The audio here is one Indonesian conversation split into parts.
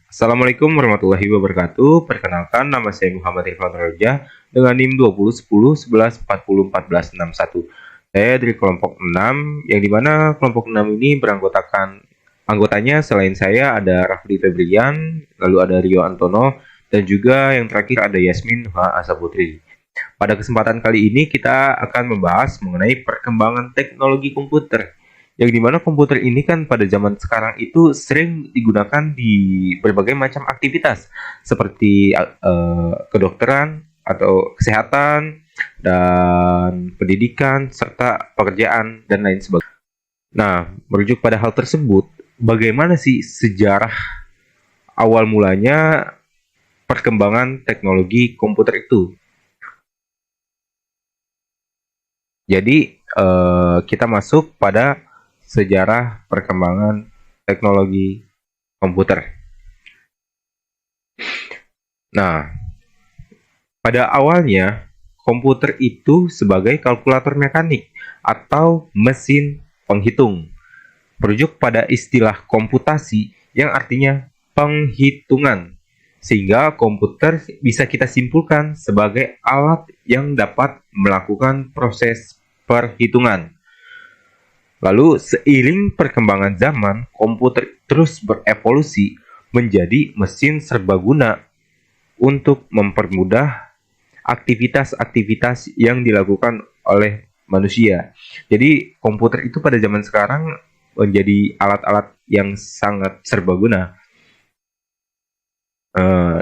Assalamualaikum warahmatullahi wabarakatuh. Perkenalkan, nama saya Muhammad Irfan Roja dengan NIM 20 10 11 40 14 61. Saya dari kelompok 6, yang dimana kelompok 6 ini beranggotakan anggotanya selain saya ada Rafli Febrian, lalu ada Rio Antono, dan juga yang terakhir ada Yasmin H. Asaputri. Pada kesempatan kali ini kita akan membahas mengenai perkembangan teknologi komputer. Yang dimana komputer ini kan pada zaman sekarang itu sering digunakan di berbagai macam aktivitas seperti kedokteran atau kesehatan dan pendidikan serta pekerjaan dan lain sebagainya. Nah, merujuk pada hal tersebut, bagaimana sih sejarah awal mulanya perkembangan teknologi komputer itu? Jadi kita masuk pada sejarah perkembangan teknologi komputer. Nah, pada awalnya komputer itu sebagai kalkulator mekanik atau mesin penghitung. Merujuk pada istilah komputasi yang artinya penghitungan. Sehingga komputer bisa kita simpulkan sebagai alat yang dapat melakukan proses perhitungan. Lalu seiring perkembangan zaman, komputer terus berevolusi menjadi mesin serbaguna untuk mempermudah aktivitas-aktivitas yang dilakukan oleh manusia. Jadi komputer itu pada zaman sekarang menjadi alat-alat yang sangat serbaguna.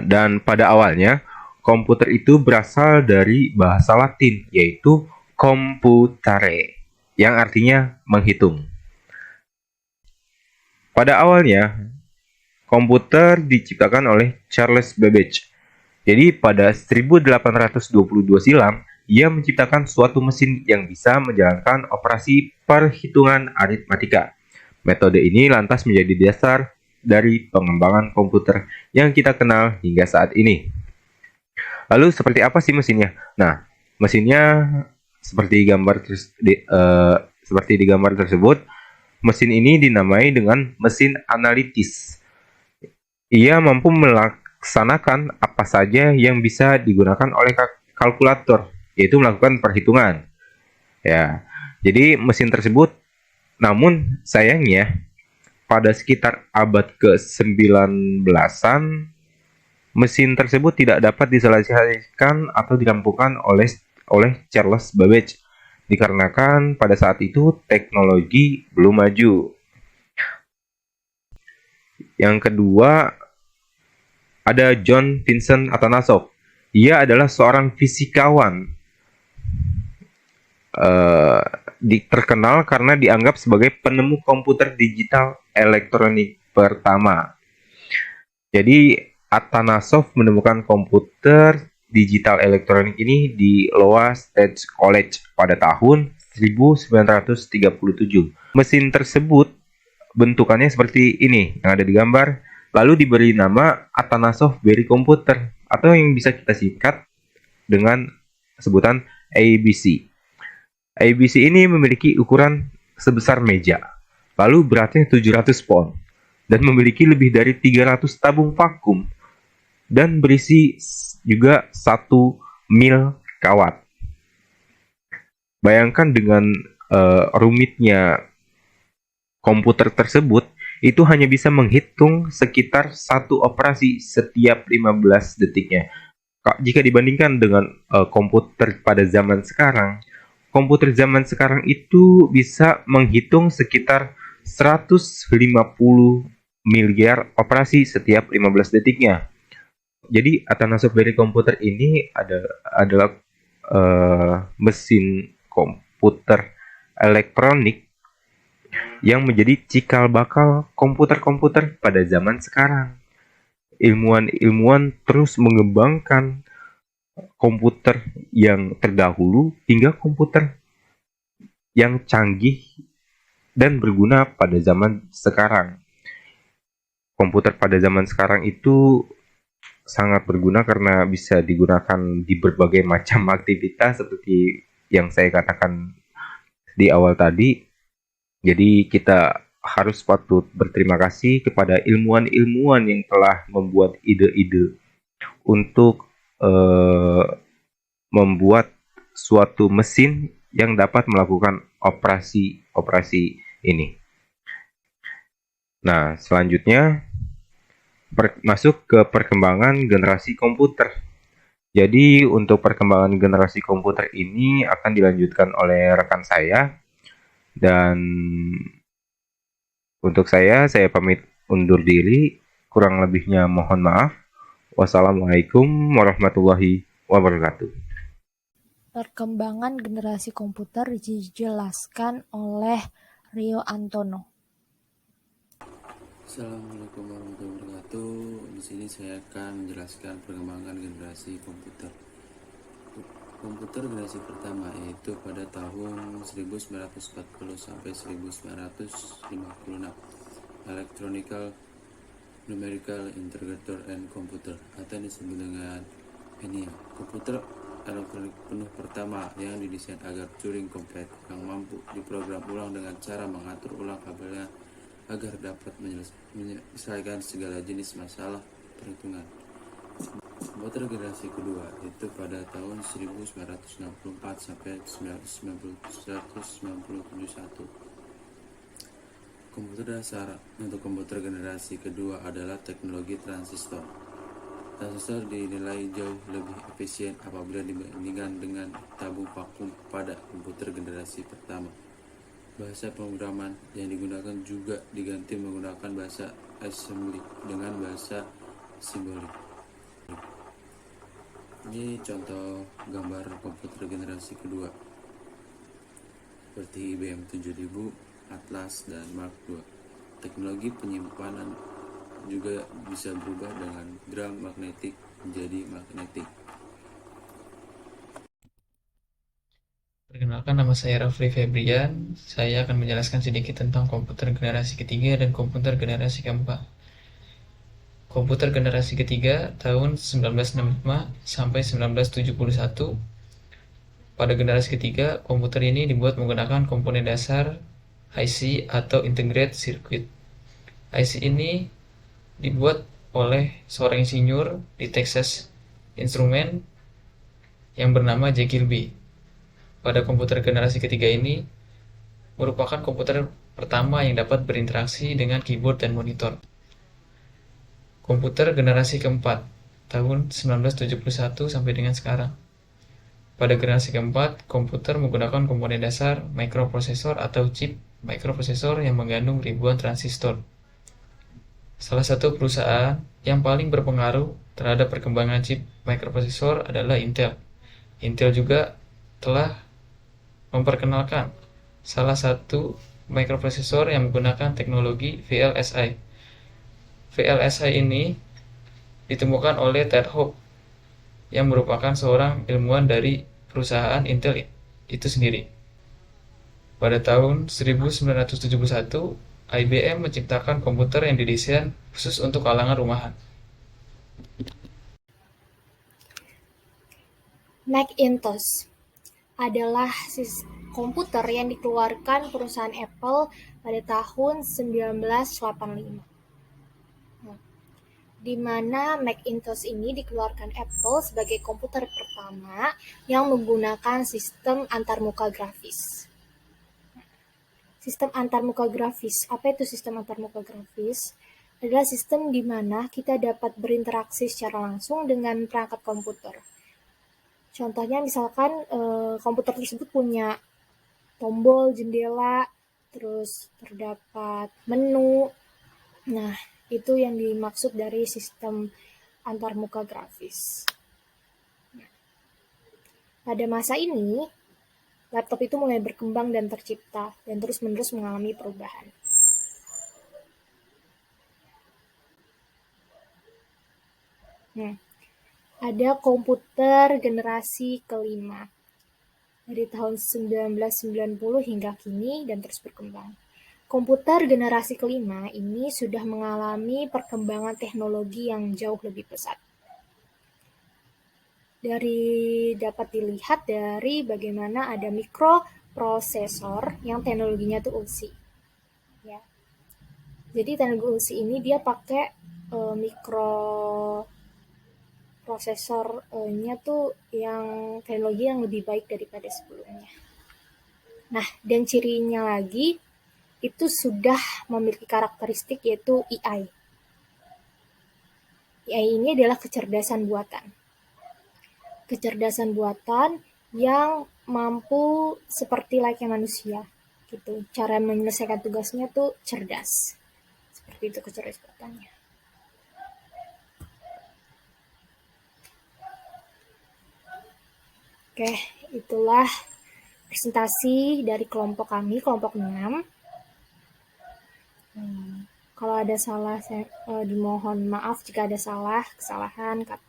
Dan pada awalnya komputer itu berasal dari bahasa Latin, yaitu computare, yang artinya menghitung. Pada awalnya komputer diciptakan oleh Charles Babbage. Jadi pada 1822 silam, ia menciptakan suatu mesin yang bisa menjalankan operasi perhitungan aritmatika. Metode ini lantas menjadi dasar dari pengembangan komputer yang kita kenal hingga saat ini. Lalu seperti apa sih mesinnya? Nah, mesinnya seperti di gambar tersebut, mesin ini dinamai dengan mesin analitis. Ia mampu melaksanakan apa saja yang bisa digunakan oleh kalkulator, yaitu melakukan perhitungan. Ya, jadi mesin tersebut, namun sayangnya pada sekitar abad ke-19-an, mesin tersebut tidak dapat diselesaikan atau dirampungkan oleh Charles Babbage dikarenakan pada saat itu teknologi belum maju. Yang kedua, ada John Vincent Atanasoff. Ia adalah seorang fisikawan terkenal karena dianggap sebagai penemu komputer digital elektronik pertama. Jadi Atanasoff menemukan komputer digital elektronik ini di Iowa State College pada tahun 1937. Mesin tersebut bentukannya seperti ini yang ada di gambar, lalu diberi nama Atanasoff Berry Computer atau yang bisa kita singkat dengan sebutan ABC. ABC ini memiliki ukuran sebesar meja, lalu beratnya 700 pound, dan memiliki lebih dari 300 tabung vakum, dan berisi juga 1 mil kawat. Bayangkan dengan rumitnya komputer tersebut, itu hanya bisa menghitung sekitar satu operasi setiap 15 detiknya. Jika dibandingkan dengan komputer pada zaman sekarang, komputer zaman sekarang itu bisa menghitung sekitar 150 miliar operasi setiap 15 detiknya. Jadi Atanasoff Berry komputer ini adalah mesin komputer elektronik yang menjadi cikal bakal komputer-komputer pada zaman sekarang. Ilmuwan-ilmuwan terus mengembangkan komputer yang terdahulu hingga komputer yang canggih dan berguna pada zaman sekarang. Komputer pada zaman sekarang itu sangat berguna karena bisa digunakan di berbagai macam aktivitas seperti yang saya katakan di awal tadi. Jadi kita harus patut berterima kasih kepada ilmuwan-ilmuwan yang telah membuat ide-ide untuk membuat suatu mesin yang dapat melakukan operasi-operasi ini. Nah, selanjutnya masuk ke perkembangan generasi komputer. Jadi untuk perkembangan generasi komputer ini akan dilanjutkan oleh rekan saya, dan untuk saya pamit undur diri. Kurang lebihnya mohon maaf. Wassalamualaikum warahmatullahi wabarakatuh. Perkembangan generasi komputer dijelaskan oleh Rio Antono. Assalamualaikum warahmatullahi wabarakatuh. Di sini saya akan menjelaskan perkembangan generasi komputer. Komputer generasi pertama yaitu pada tahun 1940 sampai 1956. Electronical Numerical Integrator and Computer atau disebut dengan ENIAC. Komputer elektronik penuh pertama yang didesain agar Turing komplit, yang mampu diprogram ulang dengan cara mengatur ulang kabelnya agar dapat menyelesaikan segala jenis masalah perhitungan. Komputer generasi kedua itu pada tahun 1964 sampai 1991. Komputer dasar untuk komputer generasi kedua adalah teknologi transistor. Transistor dinilai jauh lebih efisien apabila dibandingkan dengan tabung vakum pada komputer generasi pertama. Bahasa pemrograman yang digunakan juga diganti menggunakan bahasa assembly dengan bahasa simbolik. Ini contoh gambar komputer generasi kedua seperti IBM 7000, Atlas, dan Mark II. Teknologi penyimpanan juga bisa berubah dengan drum magnetik menjadi magnetik. Perkenalkan, nama saya Rafli Febrian. Saya akan menjelaskan sedikit tentang komputer generasi ketiga dan komputer generasi keempat. Komputer generasi ketiga tahun 1965 sampai 1971. Pada generasi ketiga, komputer ini dibuat menggunakan komponen dasar IC atau Integrated Circuit. IC ini dibuat oleh seorang insinyur di Texas Instruments yang bernama Jack Kilby. Pada komputer generasi ketiga ini merupakan komputer pertama yang dapat berinteraksi dengan keyboard dan monitor. Komputer generasi keempat tahun 1971 sampai dengan sekarang. Pada generasi keempat, komputer menggunakan komponen dasar microprosesor atau chip microprosesor yang mengandung ribuan transistor. Salah satu perusahaan yang paling berpengaruh terhadap perkembangan chip microprosesor adalah Intel. Intel juga telah memperkenalkan salah satu microprosesor yang menggunakan teknologi VLSI. VLSI ini ditemukan oleh Ted Hope yang merupakan seorang ilmuwan dari perusahaan Intel itu sendiri. Pada tahun 1971, IBM menciptakan komputer yang didesain khusus untuk kalangan rumahan. Macintosh adalah komputer yang dikeluarkan perusahaan Apple pada tahun 1985. Di mana Macintosh ini dikeluarkan Apple sebagai komputer pertama yang menggunakan sistem antarmuka grafis. Sistem antarmuka grafis, apa itu sistem antarmuka grafis? Adalah sistem di mana kita dapat berinteraksi secara langsung dengan perangkat komputer. Contohnya misalkan komputer tersebut punya tombol, jendela, terus terdapat menu. Nah, itu yang dimaksud dari sistem antarmuka grafis. Pada masa ini, laptop itu mulai berkembang dan tercipta, dan terus-menerus mengalami perubahan. Ada komputer generasi kelima dari tahun 1990 hingga kini dan terus berkembang. Komputer generasi kelima ini sudah mengalami perkembangan teknologi yang jauh lebih pesat. Dapat dilihat dari bagaimana ada mikroprosesor yang teknologinya itu ULSI. Ya. Jadi teknologi USI ini dia pakai mikroprosesornya tuh yang teknologi yang lebih baik daripada sebelumnya. Nah, dan cirinya lagi itu sudah memiliki karakteristik yaitu AI. AI ini adalah kecerdasan buatan. Kecerdasan buatan yang mampu seperti layaknya manusia gitu. Cara menyelesaikan tugasnya tuh cerdas. Seperti itu kecerdasan buatannya. Oke, itulah presentasi dari kelompok kami, kelompok 6. Kalau ada salah, saya dimohon maaf jika ada kesalahan kata